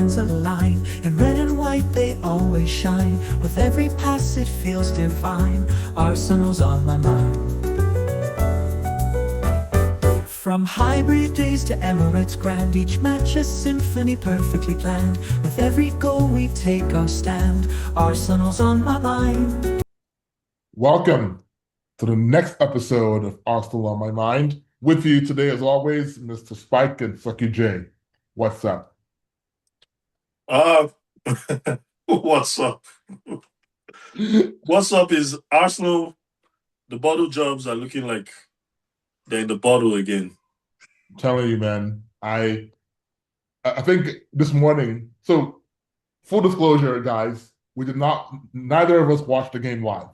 hands align. In red and white they always shine. With every pass it feels divine. Arsenal's on my mind. From hybrid days to Emirates grand, each match a symphony perfectly planned. With every goal we take our stand. Arsenal's on my mind. Welcome to the next episode of Arsenal on My Mind. With you today, as always, Mr. Spike and Sekijay. What's up? What's up? What's up is Arsenal, the bottle jobs are looking like they're in the bottle again. I'm telling you, man, I think this morning, so full disclosure, guys, neither of us watched the game live.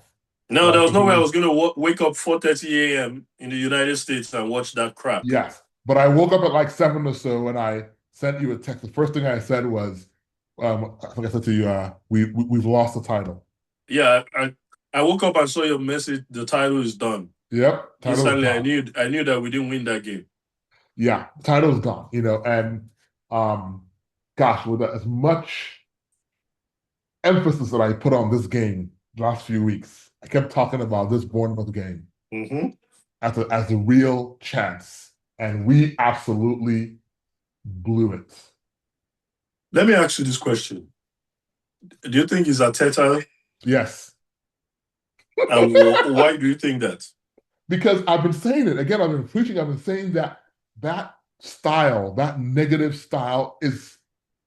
No, there was no way I was going to wake up 4:30 a.m. in the United States and watch that crap. Yes, but I woke up at like 7 or so and I sent you a text. The first thing I said was, I think I said to you, we've lost the title. Yeah, I woke up and saw your message. The title is done. Yep. Instantly, I knew that we didn't win that game. Yeah, the title's gone, and gosh, with as much emphasis that I put on this game the last few weeks, I kept talking about this Bournemouth game as a real chance, and we absolutely blew it. Let me ask you this question: do you think it's Arteta? Yes. And why do you think that? Because I've been saying it again. I've been preaching. I've been saying that style, that negative style, is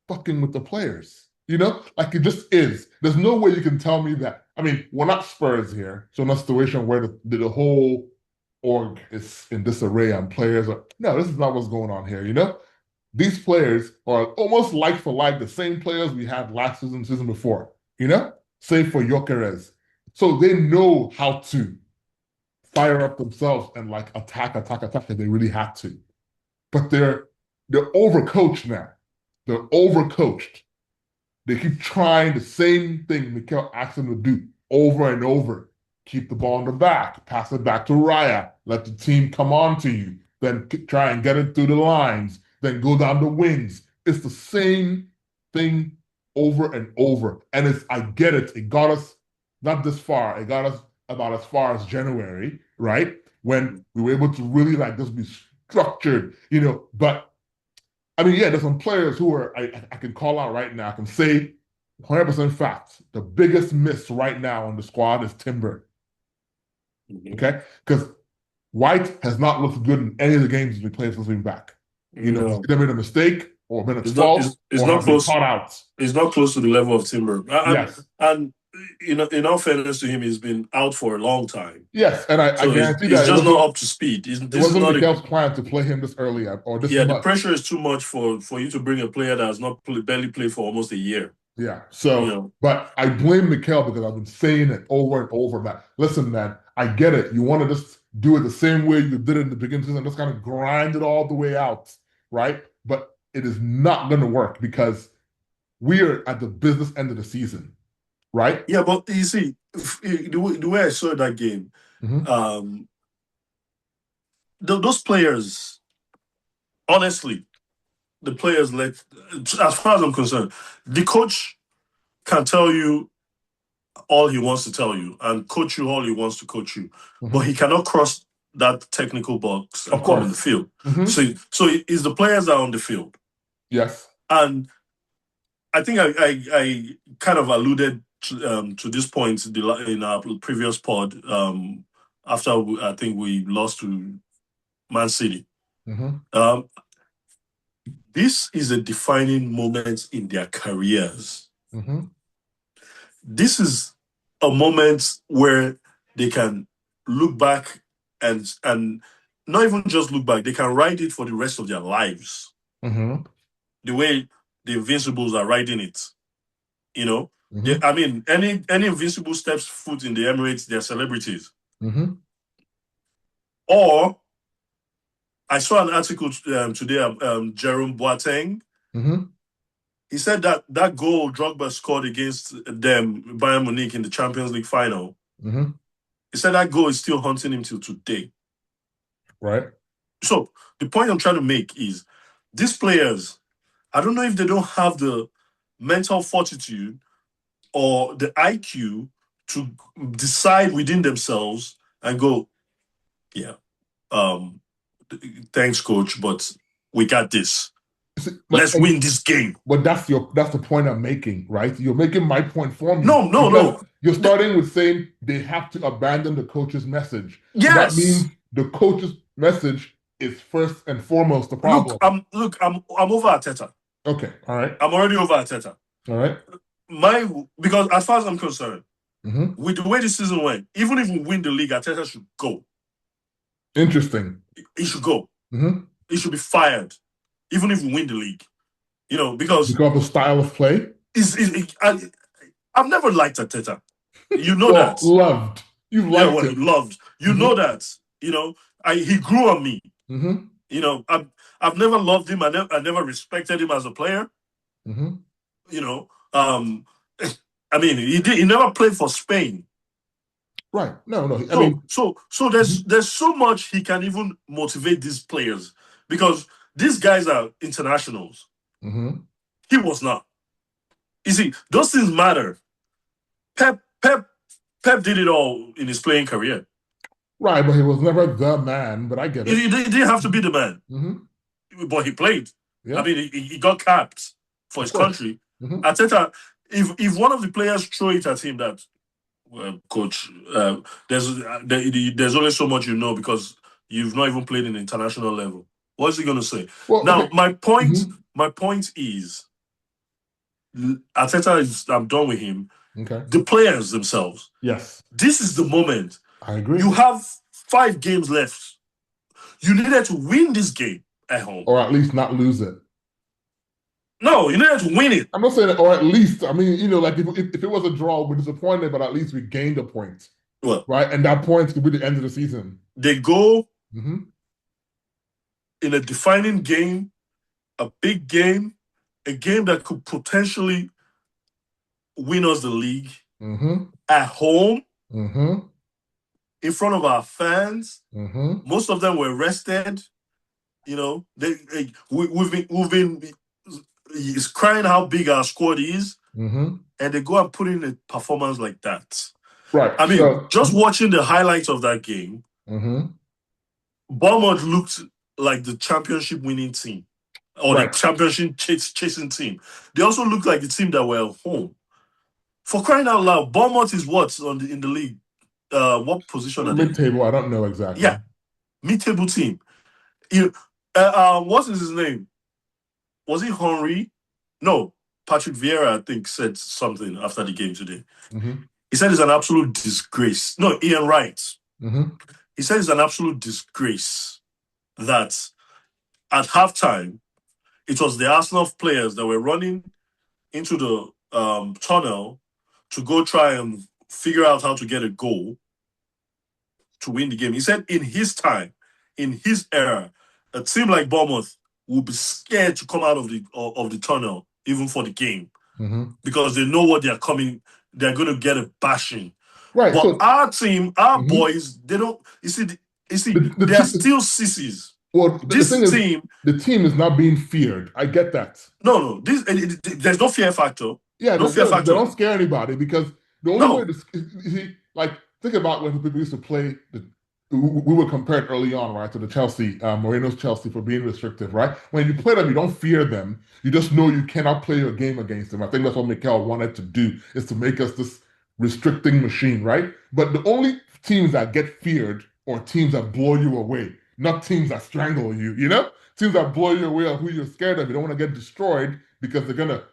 fucking with the players. Like it just is. There's no way you can tell me that. I mean, we're not Spurs here, so in a situation where the whole org is in disarray and players are, no, this is not what's going on here, These players are almost like for like the same players we had last season before, save for Gyökeres. So they know how to fire up themselves and like attack if they really have to. But they're overcoached now. They're overcoached. They keep trying the same thing Mikel asked them to do over and over. Keep the ball in the back, pass it back to Raya, let the team come on to you, then try and get it through the lines, then go down the wings. It's the same thing over and over. And I get it. It got us not this far. It got us about as far as January, right? When we were able to really like just be structured, But I mean, yeah, there's some players who are I can call out right now. I can say 100% fact. The biggest miss right now on the squad is Timber. Okay? Because White has not looked good in any of the games he's been playing since he's been back. He's either made a mistake or been exposed or not close, caught out. He's not close to the level of Timber. Yes. And in all fairness to him, he's been out for a long time. Yes, and I guarantee he's just not up to speed. It wasn't Mikel's plan to play him this early or this much. The pressure is too much for you to bring a player that has not barely played for almost a year. Yeah, so, but I blame Mikel because I've been saying it over and over, man. Listen, man, I get it. You want to just do it the same way you did it in the beginning of the season, just kind of grind it all the way out, right? But it is not going to work because we are at the business end of the season. Right? Yeah, but you see, the way I saw that game, those players, honestly, the players as far as I'm concerned, the coach can tell you all he wants to tell you and coach you all he wants to coach you, but he cannot cross that technical box and come in the field. So it's the players that are on the field. Yes. And I think I kind of alluded to this point in our previous pod after I think we lost to Man City. This is a defining moment in their careers. This is a moment where they can look back and not even just look back, they can ride it for the rest of their lives. The way the Invincibles are riding it, I mean, any Invincible steps foot in the Emirates, they're celebrities. Or I saw an article today of Jerome Boateng. He said that goal Drogba scored against them, Bayern Munich, in the Champions League final, he said that goal is still haunting him till today. Right. So the point I'm trying to make is these players, I don't know if they don't have the mental fortitude or the IQ to decide within themselves and go, yeah, thanks, coach, but we got this. Let's win this game. But that's the point I'm making, right? You're making my point for me. No. You're starting with saying they have to abandon the coach's message. Yes. So that means the coach's message is first and foremost the problem. I'm over Arteta. Okay, all right. I'm already over Arteta. All right. Because as far as I'm concerned, with the way the season went, even if we win the league, Arteta should go. Interesting. He should go. He should be fired, even if we win the league. Because of the style of play. I've never liked Arteta. You know that. Loved. You've liked him. Loved. You know that. He grew on me. I've never loved him. I never respected him as a player. I mean, he never played for Spain. Right. No. So there's so much he can even motivate these players, because these guys are internationals. He was not. You see, those things matter. Pep did it all in his playing career. Right, but he was never the man. But I get it. He didn't have to be the man. But he played. Yeah. I mean, he got capped for his country. Arteta, if one of the players throw it at him that, well, coach, there's only so much you know because you've not even played in international level. What's he going to say? Well, now, okay. My point is, Arteta I'm done with him. Okay. The players themselves. Yes. This is the moment. I agree. You have 5 games left. You needed to win this game at home. Or at least not lose it. No, you needed to win it. I'm not saying that, or at least, I mean, like if it was a draw, we're disappointed, but at least we gained a point. Well, right? And that point could be the end of the season. They go in a defining game, a big game, a game that could potentially win us the league at home, in front of our fans. Most of them were rested. We've been is crying how big our squad is, and they go and put in a performance like that. Right. I mean, just watching the highlights of that game, Bournemouth looked like the championship winning team, or the championship chasing team. They also looked like the team that were at home. For crying out loud, Bournemouth is what in the league? What position are they? Mid-table, I don't know exactly. Yeah, mid-table team. What's his name? Was it Henry? No, Patrick Vieira, I think, said something after the game today. He said it's an absolute disgrace. No, Ian Wright. He said it's an absolute disgrace that at halftime, it was the Arsenal players that were running into the tunnel to go try and figure out how to get a goal to win the game. He said in his time, in his era, a team like Bournemouth will be scared to come out of the tunnel, even for the game, because they know what they're going to get a bashing. Right. But our team, our boys, they don't. You see, they are still sissies. Well, the team is not being feared. I get that. No. There's no fear factor. Yeah, no fear factor. They don't scare anybody because the only way you see, like, think about when people used to play. We were compared early on, right, to the Chelsea, Moreno's Chelsea, for being restrictive, right? When you play them, you don't fear them. You just know you cannot play your game against them. I think that's what Mikel wanted to do, is to make us this restricting machine, right? But the only teams that get feared are teams that blow you away, not teams that strangle you, Teams that blow you away of who you're scared of. You don't want to get destroyed because they're going to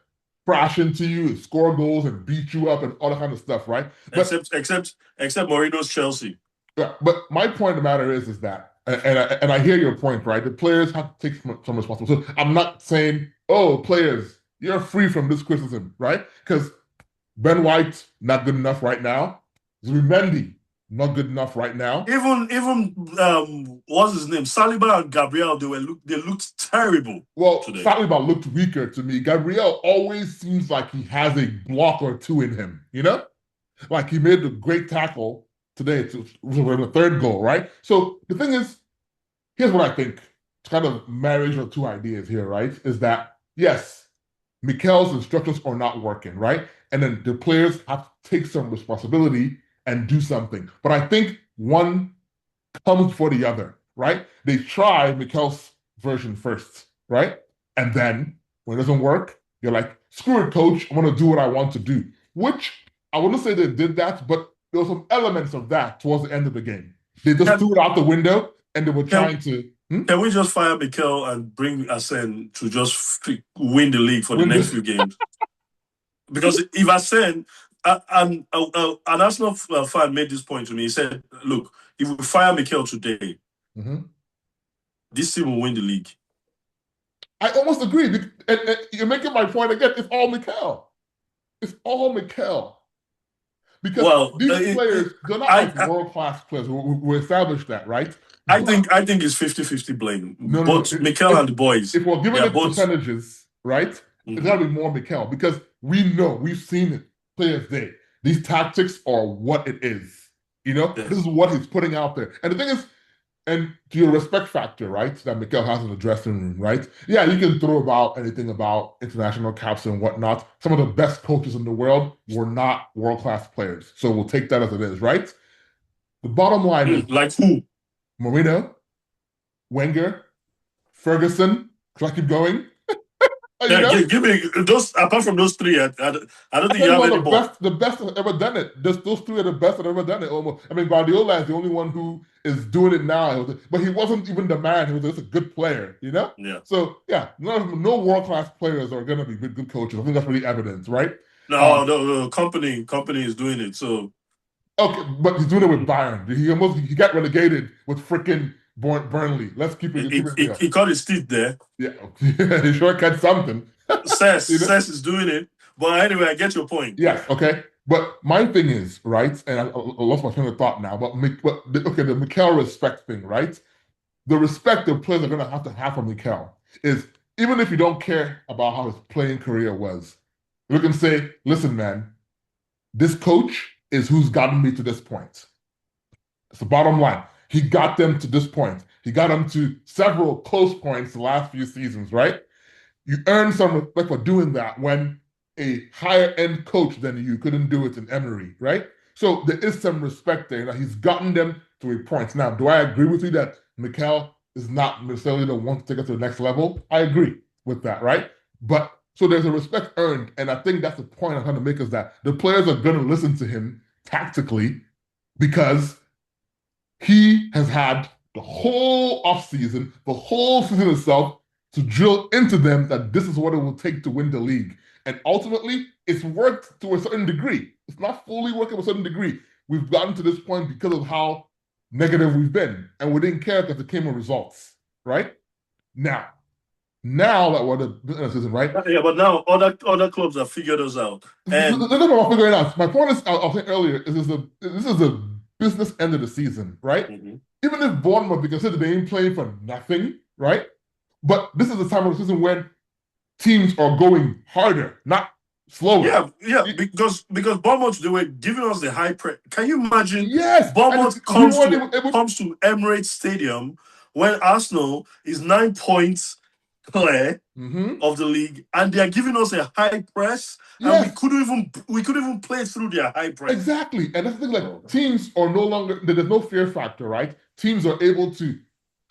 crash into you, score goals, and beat you up and all that kind of stuff, right? But, except Moreno's Chelsea. Yeah, but my point of the matter is that, and I hear your point, right? The players have to take some responsibility. So I'm not saying, players, you're free from this criticism, right? Because Ben White, not good enough right now. Zubimendi, not good enough right now. Even what's his name? Saliba and Gabriel, they looked terrible. Well, today. Saliba looked weaker to me. Gabriel always seems like he has a block or two in him, Like he made a great tackle today to the third goal, right? So the thing is, here's what I think. It's kind of marriage of two ideas here, right? Is that, yes, Mikel's instructions are not working, right? And then the players have to take some responsibility and do something. But I think one comes for the other, right? They try Mikel's version first, right? And then when it doesn't work, you're like, screw it, coach. I'm going to do what I want to do. Which I wouldn't say they did that, but there were some elements of that towards the end of the game. They just threw it out the window and they were trying to. Can we just fire Mikel and bring Asen to just win the league for the next few games? Because if Asen, an Arsenal fan made this point to me. He said, look, if we fire Mikel today, this team will win the league. I almost agree. And you're making my point again. It's all Mikel. It's all Mikel. Because these players, they're not like world-class players. We established that, right? I think it's 50-50 blame. Both Mikel and the boys. If we're giving it percentages, right, it's got to be more Mikel. Because we know, we've seen it clear as day. These tactics are what it is. You know? This is what he's putting out there. And the thing is, and to your respect factor, right, that Mikel has in the dressing room, right? Yeah, you can throw about anything about international caps and whatnot. Some of the best coaches in the world were not world-class players. So we'll take that as it is, right? The bottom line is... Like who? Mourinho, Wenger, Ferguson. Should I keep going? Give me those. Apart from those three, I don't think you have any more. The best have ever done it. Those three are the best that have ever done it. Almost. I mean, Guardiola is the only one who is doing it now. But he wasn't even the man. He was just a good player, you know? Yeah. So, yeah, no world-class players are going to be good coaches. I think that's really evident, right? No, company is doing it, so... Okay, but he's doing it with Bayern. He got relegated with freaking Burnley. Let's keep it real. He caught his teeth there. Yeah, he sure cut something. Cess is doing it. But anyway, I get your point. Yes, okay. But my thing is, right, and I lost my train of thought now, but the Mikel respect thing, right? The respect the players are going to have for Mikel is, even if you don't care about how his playing career was, you can say, listen, man, this coach is who's gotten me to this point. It's the bottom line. He got them to this point. He got them to several close points the last few seasons, right? You earn some respect for doing that when a higher-end coach than you couldn't do it in Emery, right? So there is some respect there. He's gotten them to a point. Now, do I agree with you that Mikel is not necessarily the one to take us to the next level? I agree with that, right? But so there's a respect earned, and I think that's the point I'm trying to make, is that the players are going to listen to him tactically because he has had the whole offseason, the whole season itself, to drill into them that this is what it will take to win the league. And ultimately, it's worked to a certain degree. It's not fully working to a certain degree. We've gotten to this point because of how negative we've been, and we didn't care because it came with results, right? Now that we're the season, right? Yeah, but now other clubs have figured us out. And no, figuring out. My point is, I was saying earlier, this is a business end of the season, right? Even if Bournemouth, because they ain't playing for nothing, right? But this is the time of the season when teams are going harder, not slower. Yeah, because Bournemouth, they were giving us the high press. Can you imagine? Yes, Bournemouth comes to Emirates Stadium when Arsenal is 9 points clear of the league, and they are giving us a high press, and we couldn't even play through their high press. Exactly, and that's the thing. Like, teams are no longer, there's no fear factor, right? Teams are able to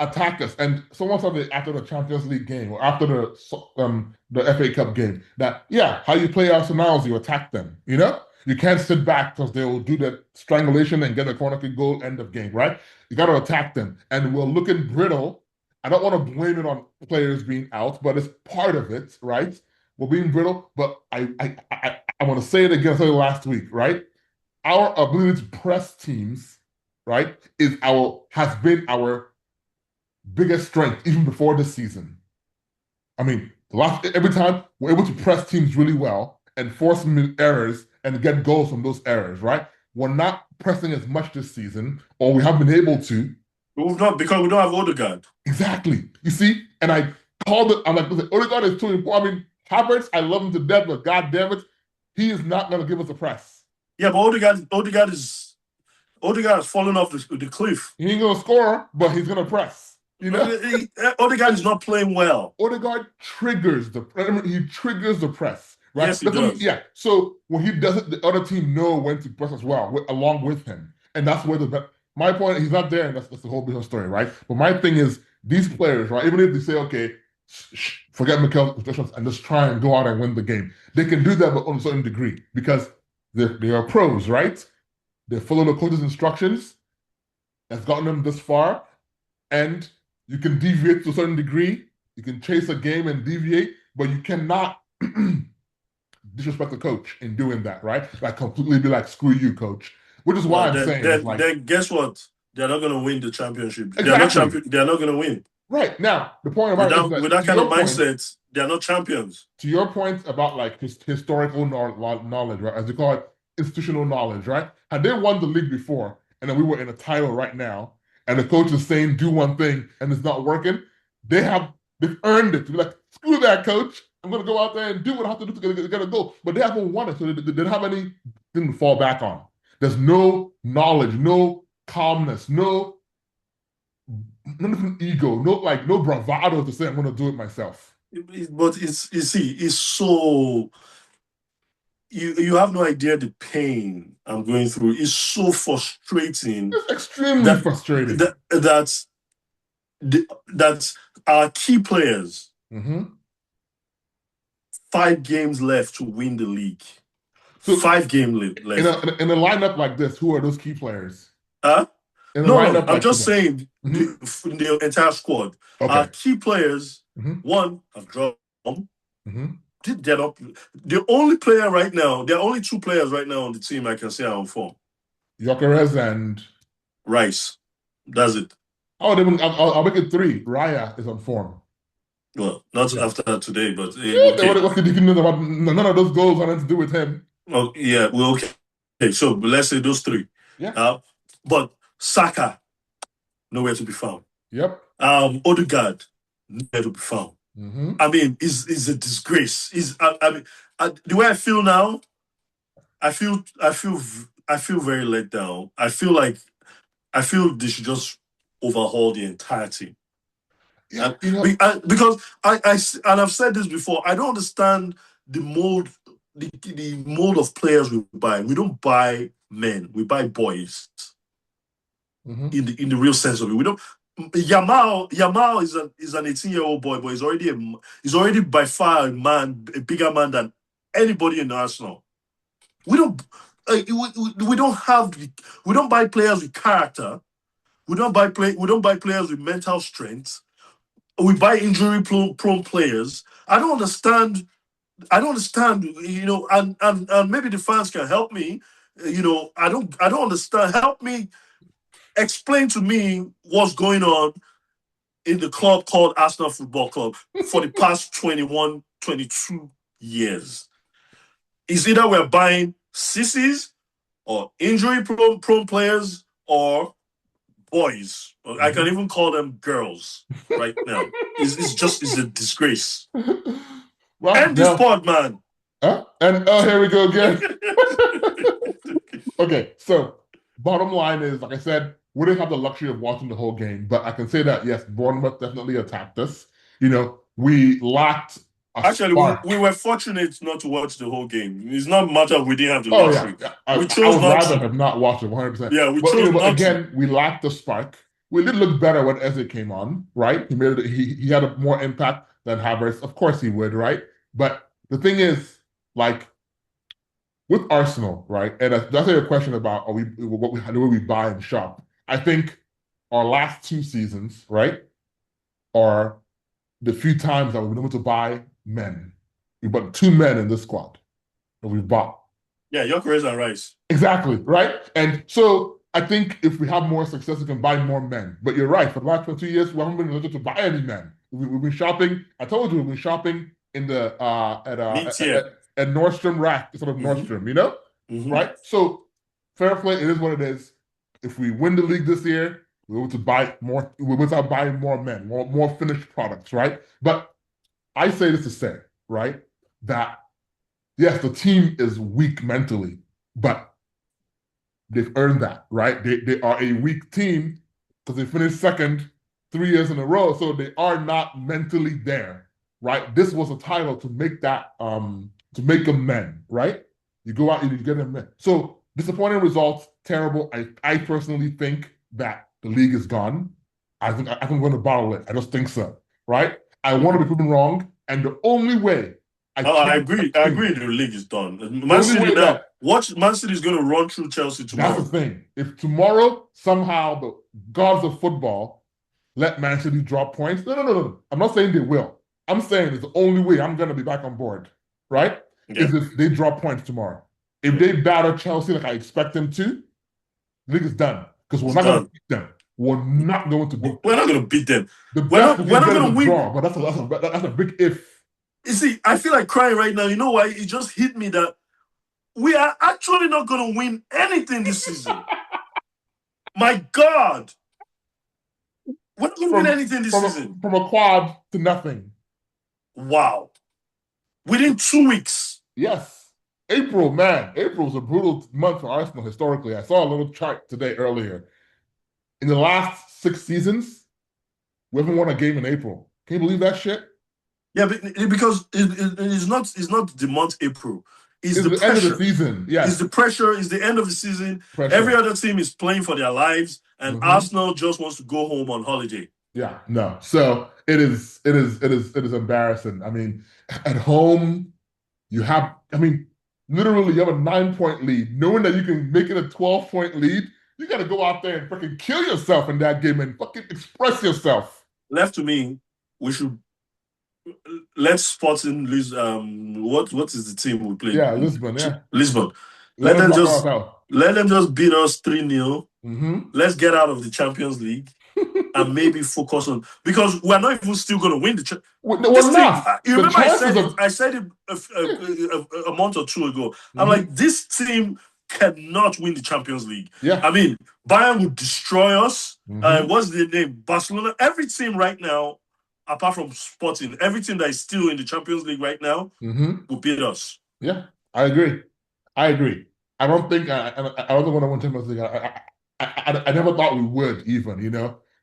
attack us, and someone said after the Champions League game or after the FA Cup game that how you play Arsenal is you attack them. You know, you can't sit back because they will do the strangulation and get a corner kick goal end of game, right? You got to attack them, and we're looking brittle. I don't want to blame it on players being out, but it's part of it, right? We're being brittle, but I want to say it again. I said it last week, right? Our ability to press teams, right, has been our biggest strength even before this season. I mean, every time we're able to press teams really well and force errors and get goals from those errors, right? We're not pressing as much this season, or we haven't been able to. We've not, because we don't have Odegaard. Exactly. You see? And I called it, I'm like, listen, Odegaard is too important. I mean, Havertz, I love him to death, but God damn it, he is not going to give us a press. Yeah, but Odegaard has fallen off the cliff. He ain't going to score, but he's going to press. You know, Odegaard is not playing well. Odegaard triggers the press, right? Yes, he does. Yeah. So when he does it, the other team know when to press as well, along with him, and that's where my point. He's not there, and that's the whole business story, right? But my thing is these players, right? Even if they say, okay, forget Mikel's instructions and just try and go out and win the game, they can do that, but on a certain degree because they are pros, right? They follow the coach's instructions. That's gotten them this far, and you can deviate to a certain degree. You can chase a game and deviate, but you cannot disrespect the coach in doing that, right? Like completely be like, screw you, coach. Which is why I'm saying then guess what? They're not going to win the championship. Exactly. They're not going to win. Right. Now, the point about it is that with that kind of mindset, they're not champions. To your point about like historical knowledge, right? As you call it, institutional knowledge, right? Had they won the league before, and then we were in a title right now, and the coach is saying do one thing and it's not working, they've earned it to be like, screw that, coach. I'm gonna go out there and do what I have to do to get a goal. But they haven't won it, so they don't have anything to fall back on. There's no knowledge, no calmness, no ego, no bravado to say I'm gonna do it myself. But it's so you have no idea the pain I'm going through. It's so frustrating. It's extremely frustrating. That's our key players. 5 games left to win the league. So 5 games left. In a lineup like this, who are those key players? No, I'm just saying the entire squad. Okay. Our key players, one have dropped. They're not the only player right now. There are only 2 players right now on the team I can say are on form. Gyökeres and Rice. That's it. I'll make it 3. Raya is on form. Well, not after today, but what could you know about? None of those goals had to do with him. Oh yeah, well, okay. So let's say those 3. Yeah. But Saka, nowhere to be found. Yep. Odegaard, nowhere to be found. I mean, is a disgrace. The way I feel now, I feel very let down. I feel they should just overhaul the entire team. Yeah, because and I've said this before. I don't understand the mold, the mold of players we buy. We don't buy men. We buy boys. In the real sense of it, we don't. Yamal is an 18-year-old boy, but he's already by far a bigger man than anybody in Arsenal. We don't buy players with character. We don't buy players with mental strength. We buy injury prone players. I don't understand, and maybe the fans can help me. I don't understand. Help me explain to me what's going on in the club called Arsenal Football Club for the past 21, 22 years. It's either we're buying sissies or injury prone players or boys. I can even call them girls right now. It's a disgrace. Well, end this pod, man. And here we go again. Okay, so bottom line is, like I said, we didn't have the luxury of watching the whole game, but I can say that, yes, Bournemouth definitely attacked us. We lacked Actually, we were fortunate not to watch the whole game. It's not a matter of we didn't have the luxury. Yeah. I would rather have not watched it 100%. Yeah, we chose not again, we lacked the spark. We did look better when Eze came on, right? He had a more impact than Havertz. Of course he would, right? But the thing is, like, with Arsenal, right? And that's your question about the way we buy and shop. I think our last 2 seasons, right, are the few times that we've been able to buy men. We bought 2 men in this squad that we've bought. Yeah, Gyökeres and Rice. Exactly, right? And so I think if we have more success, we can buy more men. But you're right, for the last 22 years, we haven't been able to buy any men. We've been shopping. I told you, we've been shopping in the at Nordstrom Rack instead of Nordstrom, right? So fair play, it is what it is. If we win the league this year, we're able to buy more. We're able to buy more men, more finished products, right? But I say this to say, right, that yes, the team is weak mentally, but they've earned that, right? They are a weak team because they finished second 3 years in a row, so they are not mentally there, right? This was a title to make that to make them men, right? You go out and you get them men. So disappointing results, terrible. I personally think that the league is gone. I think I'm going to bottle it. I just think so, right? I want to be proven wrong, and the only way I agree. I agree. The league is done. Man City now. Watch, Man City is going to run through Chelsea tomorrow. That's the thing. If tomorrow somehow the gods of football let Man City drop points, no. I'm not saying they will. I'm saying it's the only way I'm going to be back on board, right? Yeah. Is if they drop points tomorrow. If they batter Chelsea like I expect them to, the league is done because we're not going to beat them. We're not going to beat them. We're not going to beat them. We're not going to win. Draw, but that's a big if. You see, I feel like crying right now. You know why? It just hit me that we are actually not going to win anything this season. My God. We're not going to win anything this season. From a quad to nothing. Wow. Within 2 weeks. Yes. April was a brutal month for Arsenal historically. I saw a little chart today earlier. In the last 6 seasons, we haven't won a game in April. Can you believe that shit? Yeah, because it's not the month April. It's the end of the season. Yeah, it's the pressure. It's the end of the season. Pressure. Every other team is playing for their lives, and Arsenal just wants to go home on holiday. Yeah, no. So it is embarrassing. I mean, at home, you have. I mean, literally, you have a 9-point lead, knowing that you can make it a 12-point lead. You got to go out there and fucking kill yourself in that game and fucking express yourself. Left to me, we should. Let's Sporting what is the team we play? Yeah, Lisbon. Yeah, Lisbon. Let them just beat us 3-0. Let's get out of the Champions League and maybe focus on, because we're not even still going to win the. We're not. You remember I said it a month or two ago. I'm like, this team cannot win the Champions League. Yeah, I mean, Bayern would destroy us. What's the name? Barcelona. Every team right now, apart from Sporting, every team that is still in the Champions League right now will beat us. Yeah, I agree. I don't think I don't want to win Champions League. I never thought we would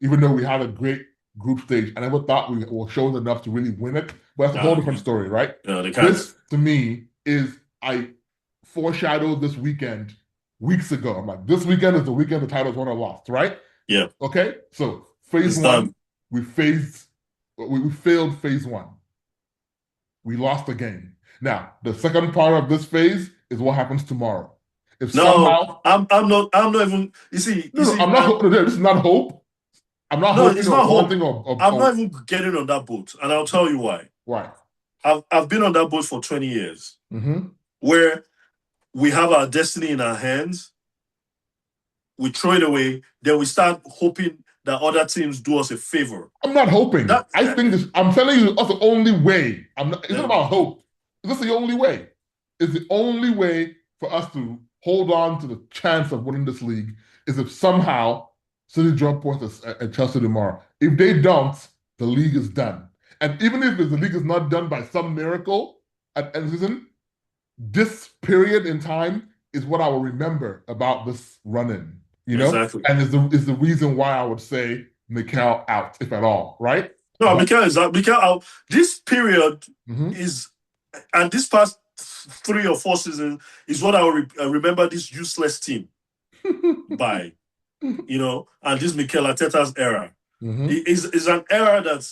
even though we had a great group stage. I never thought we were showing enough to really win it. But that's a whole different story, right? Yeah, this to me is I foreshadowed this weekend weeks ago. I'm like, this weekend is the weekend the title's won or lost, right? Yeah. Okay. So phase one, we failed phase one. We lost the game. Now, the second part of this phase is what happens tomorrow. If somehow I'm not even. You see, I'm not. This is not hope. I'm not hoping. It's not hope. I'm not even getting on that boat, and I'll tell you why. Why? I've been on that boat for 20 years, where we have our destiny in our hands. We throw it away, then we start hoping that other teams do us a favor. I'm not hoping. I think this. I'm telling you, that's the only way. It's not about hope. Is this the only way? It's the only way for us to hold on to the chance of winning this league is if somehow City drop points at Chelsea tomorrow. If they don't, the league is done. And even if the league is not done by some miracle at end of the season, this period in time is what I will remember about this run-in. Exactly. And is the reason why I would say Mikel out, if at all, right? No, Mikel is out. Mikel out. This period is, and this past 3 or 4 seasons is what I will remember this useless team by, and this Mikel Arteta's era. Is an era that,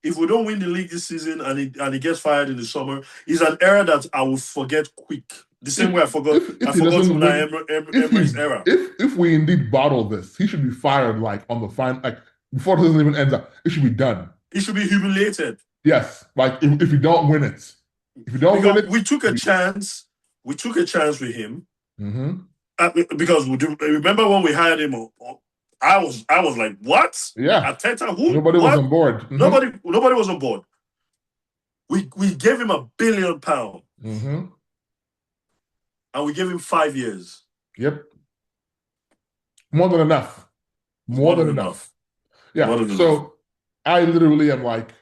if we don't win the league this season and he gets fired in the summer, is an era that I will forget quick. The same way I forgot Unai Emery's era. If we indeed bottle this, he should be fired on the final, before the season even ends up. It should be done. He should be humiliated. Yes, if you don't win it. If you don't win it, we took a chance. We took a chance with him. Because remember when we hired him, I was like, what? Yeah. Arteta, who? Nobody was on board. Nobody was on board. We gave him £1 billion. And we gave him 5 years. Yep. More than enough. More than enough. Yeah. So I literally am like,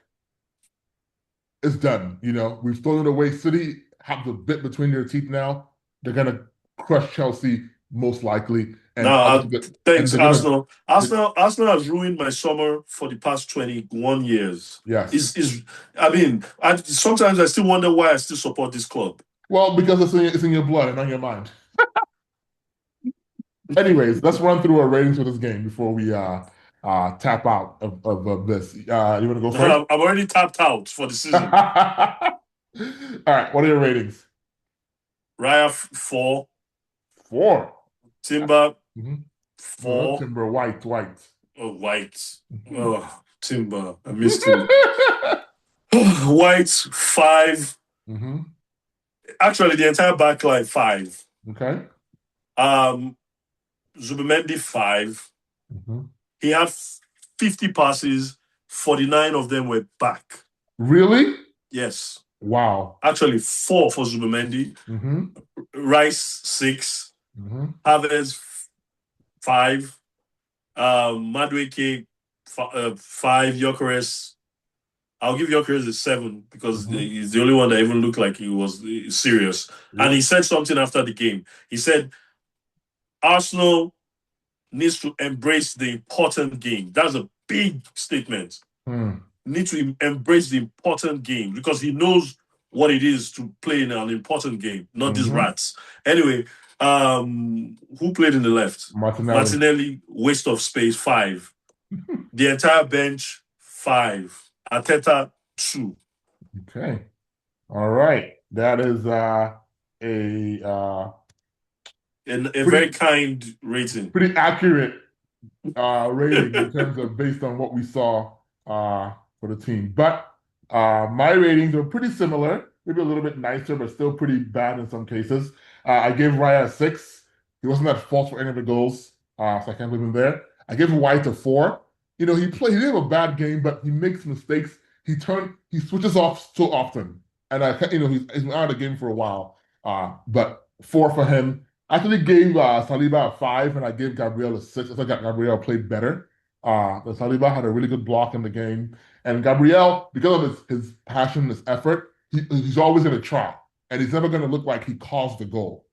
it's done. We've thrown it away. City have the bit between their teeth now. They're gonna crush Chelsea most likely. And Now, obviously, and thanks, they're gonna, Arsenal. Arsenal has ruined my summer for the past 21 years. yes. I mean, sometimes I still wonder why I still support this club. Well, because it's in your blood and on your mind. Anyways, let's run through our ratings for this game before we tap out of this. You want to go first? I'm already tapped out for the season. All right, what are your ratings? Raya 4, 4. Timber Mm-hmm. No, not 4. Timber, White. Oh, White. Oh, Timber. I missed him. White 5. Mm-hmm. Actually, the entire back line 5. Okay. Zubimendi 5. Mm-hmm. He had 50 passes, 49 of them were back. Really? Yes. Wow. Actually, 4 for Zubimendi. Mm-hmm. Rice 6. Mm-hmm. Havertz 5. Madueke 5. Gyökeres. I'll give Gyökeres a 7 because he's the only one that even looked like he was serious. Yep. And he said something after the game. He said, Arsenal needs to embrace the important game. That's a big statement. Need to embrace the important game because he knows what it is to play in an important game, not these rats. Anyway, who played in the left? Martinelli, waste of space, 5. The entire bench, 5. Arteta, 2. Okay. All right. That is a very kind rating. Pretty accurate rating in terms of based on what we saw for the team. But my ratings are pretty similar, maybe a little bit nicer, but still pretty bad in some cases. I gave Raya a 6. He wasn't at fault for any of the goals, so I can't leave him there. I gave White a 4. He didn't have a bad game, but he makes mistakes. He switches off so often, and he's been out of the game for a while. But 4 for him. I actually gave Saliba a 5, and I gave Gabriel a 6. I thought Gabriel played better. But Saliba had a really good block in the game, and Gabriel, because of his passion, his effort, he's always going to try, and he's never going to look like he caused the goal,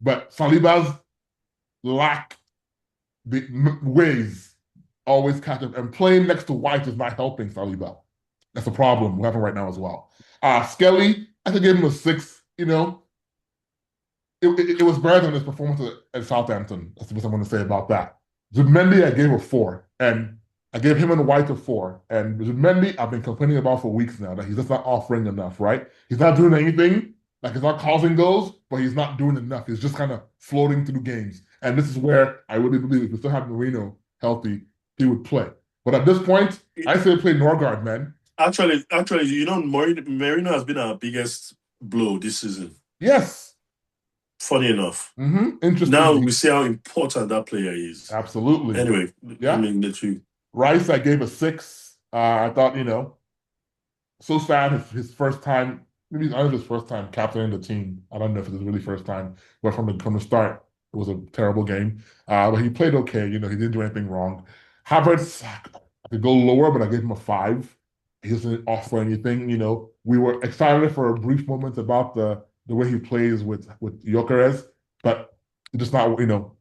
But Saliba's lack the ways always catch up, and playing next to White is not helping Saliba. That's a problem we're having right now as well. Skelly, I could give him a 6. It was better than his performance at Southampton. That's what I'm going to say about that. Zubimendi, I gave a 4, and I gave him and White a 4. And Zubimendi, I've been complaining about for weeks now that he's just not offering enough, right? He's not doing anything, like he's not causing goals, but he's not doing enough. He's just kind of floating through games. And this is where I really believe if we still have Marino healthy, he would play. But at this point, I say play Norgard, man. Actually, Marino has been our biggest blow this season. Yes. Funny enough. Interesting. Now we see how important that player is. Absolutely. Anyway, yeah. I mean, the two. Rice, I gave a 6. I thought, so sad his first time, maybe it's his first time captaining the team. I don't know if it was really first time, but from the start, it was a terrible game. But he played okay. He didn't do anything wrong. Havertz, I could go lower, but I gave him a 5. He doesn't offer anything. We were excited for a brief moment about the way he plays with Gyökeres, but it's just not,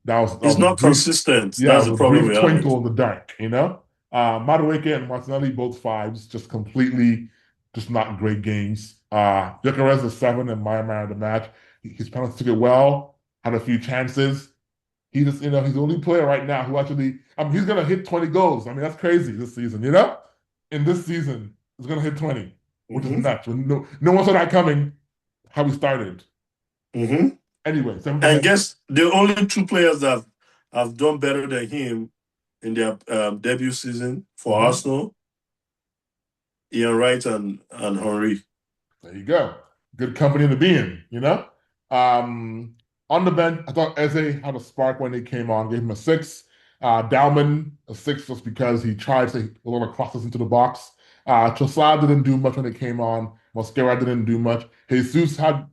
that was He's not consistent. Yeah, that's the problem. Brief twinkle in the dark, Madueke and Martinelli, both 5s, just completely, just not great games. Gyökeres is 7 and my man of the match. His penalty took it well, had a few chances. He just, he's the only player right now who actually, he's gonna hit 20 goals. That's crazy this season, In this season, he's gonna hit 20, which is nuts. No one saw that coming. How we started. Anyway, I guess the only 2 players that have done better than him in their debut season for Arsenal, Ian Wright and Henry. There you go. Good company to be in, On the bench, I thought Eze had a spark when he came on, gave him a 6. Dalman, a 6 just because he tried to a lot of crosses into the box. Trossard didn't do much when it came on. Mosquera didn't do much. Jesus had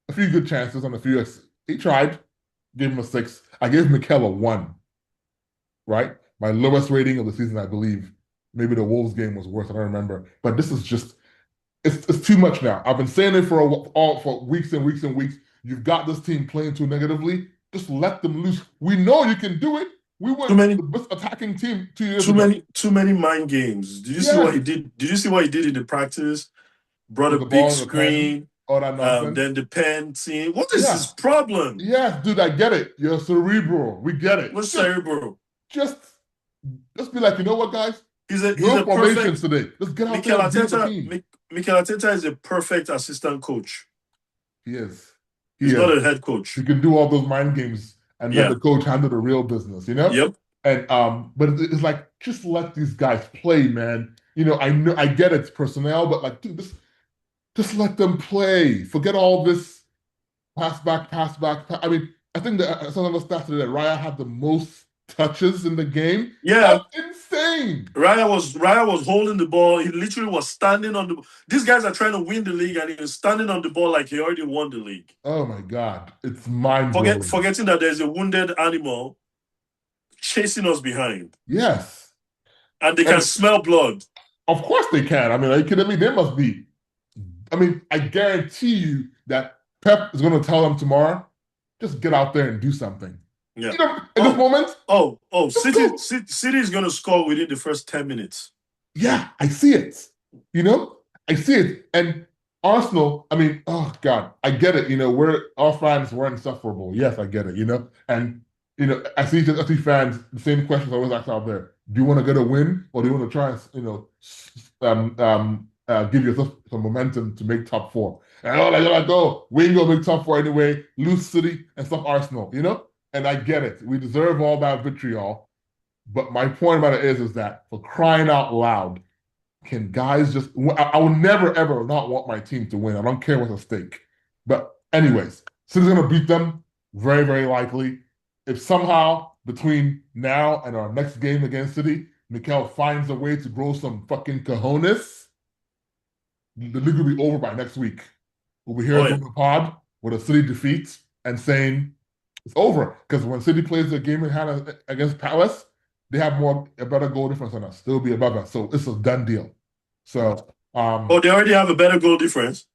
a few good chances and he tried. Gave him a 6. I gave Mikel a 1. Right? My lowest rating of the season, I believe. Maybe the Wolves game was worse, I don't remember. But this is just, it's too much now. I've been saying it for weeks and weeks and weeks. You've got this team playing too negatively. just let them loose. We know you can do it. We were the best attacking team 2 years ago. Too many mind games. Did you see what he did? Did you see what he did in the practice? Brought a big screen. All that nonsense. Then the pen scene. What is his problem? Yes, dude, I get it. You're cerebral. We get it. What's cerebral? Just be like, you know what, guys? He's a formations today. Let's get out there and beat the team. Mikel Arteta is a perfect assistant coach. He is. He's not a head coach. He can do all those mind games and let the coach handle the real business, you know? Yep. And but it's like, just let these guys play, man. You know, I get it's personnel, but like, dude, just let them play. Forget all this pass back. I mean, I think that some of the stats that Raya had the most touches in the game. Yeah, that's insane. Raya was holding the ball. He literally was standing on the. These guys are trying to win the league, and he was standing on the ball like he already won the league. Oh my God, it's mind-blowing. Forgetting that there's a wounded animal chasing us behind. Yes, and they can smell blood. Of course they can. I mean, are you kidding me? They must be. I mean, I guarantee you that Pep is going to tell them tomorrow, just get out there and do something. Yeah. You know, in this moment. City is going to score within the first 10 minutes. Yeah, I see it. You know, I see it. And Arsenal, I mean, oh God, I get it. You know, our fans were insufferable. Yes, I get it. You know, and you know, I see fans. The same questions I always ask out there: do you want to get a win, or do you want to try and give yourself some momentum to make top four? And you're like, oh, we ain't gonna make top four anyway. Lose City and stuff Arsenal. You know. And I get it. We deserve all that vitriol. But my point about it is that for crying out loud, can guys just... I will never, ever not want my team to win. I don't care what's at stake. But anyways, City's going to beat them. Very, very likely. If somehow between now and our next game against City, Mikel finds a way to grow some fucking cojones, the league will be over by next week. We'll be here on the pod with a City defeat and saying... it's over, because when City plays the game in hand against Palace, they have a better goal difference than us. They'll be above us, so it's a done deal. So, they already have a better goal difference.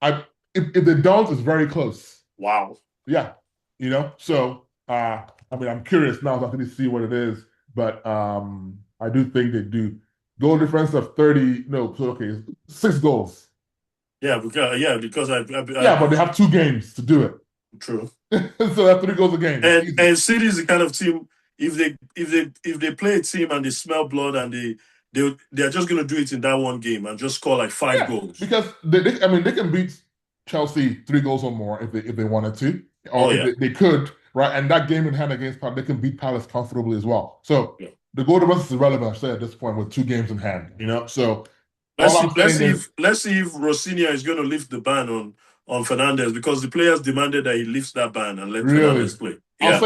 If they don't, it's very close. Wow. Yeah, you know. So, I mean, I'm curious now to see what it is, but I do think they do. Goal difference of 30. No, so okay, 6 goals. Yeah, because I but they have 2 games to do it. True. So that's 3 goals a game. And City is the kind of team, if they play a team and they smell blood and they're just gonna do it in that one game and just score like 5 goals. Because they can beat Chelsea 3 goals or more if they wanted to. Or they could, right? And that game in hand against Palace, they can beat Palace comfortably as well. So the goal difference is irrelevant, I say at this point, with 2 games in hand, you know. So let's see if Rosinha is gonna lift the ban on Fernandes, because the players demanded that he lifts that ban and let Fernandes play. Yeah. I'll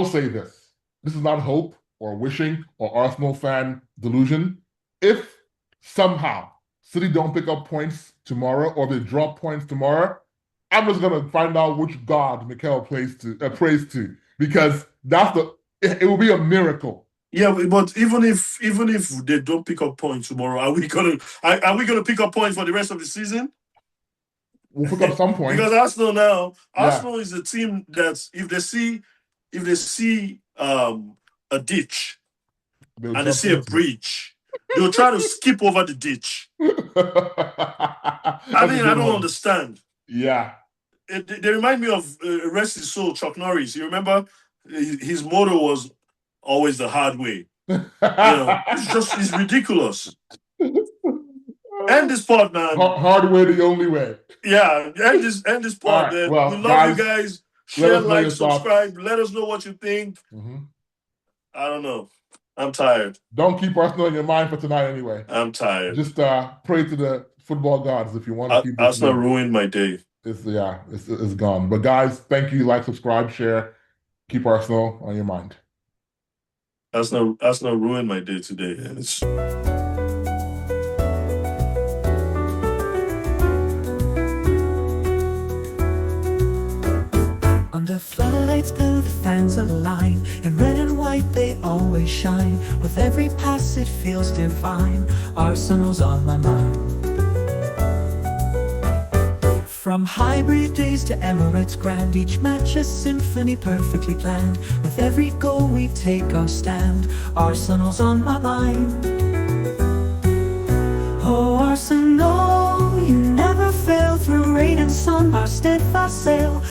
say this. This is not hope or wishing or Arsenal fan delusion. If somehow City don't pick up points tomorrow or they drop points tomorrow, I'm just gonna find out which God Mikel prays to, because it will be a miracle. Yeah, but even if they don't pick up points tomorrow, are we gonna pick up points for the rest of the season? We'll pick up some points. Because Arsenal is a team that if they see a ditch and they see a breach, they'll try to skip over the ditch. I don't understand. Yeah. They remind me of Rest His Soul, Chuck Norris. You remember his motto was always the hard way. It's ridiculous. End this pod, man. Hard way, the only way. Yeah, end this pod, man. Well, we love you guys. Share, like, subscribe. Let us know what you think. Mm-hmm. I don't know. I'm tired. Don't keep Arsenal in your mind for tonight anyway. I'm tired. Just pray to the football gods if you want to keep Arsenal ruined my day. It's gone. But guys, thank you. Like, subscribe, share. Keep Arsenal on your mind. Arsenal ruined my day today. Under floodlights, the fans align. In red and white, they always shine. With every pass, it feels divine. Arsenal's on my mind. From hybrid days to Emirates grand, each match a symphony perfectly planned. With every goal we take our stand, Arsenal's on my mind. Oh Arsenal, you never fail, through rain and sun, our steadfast sail.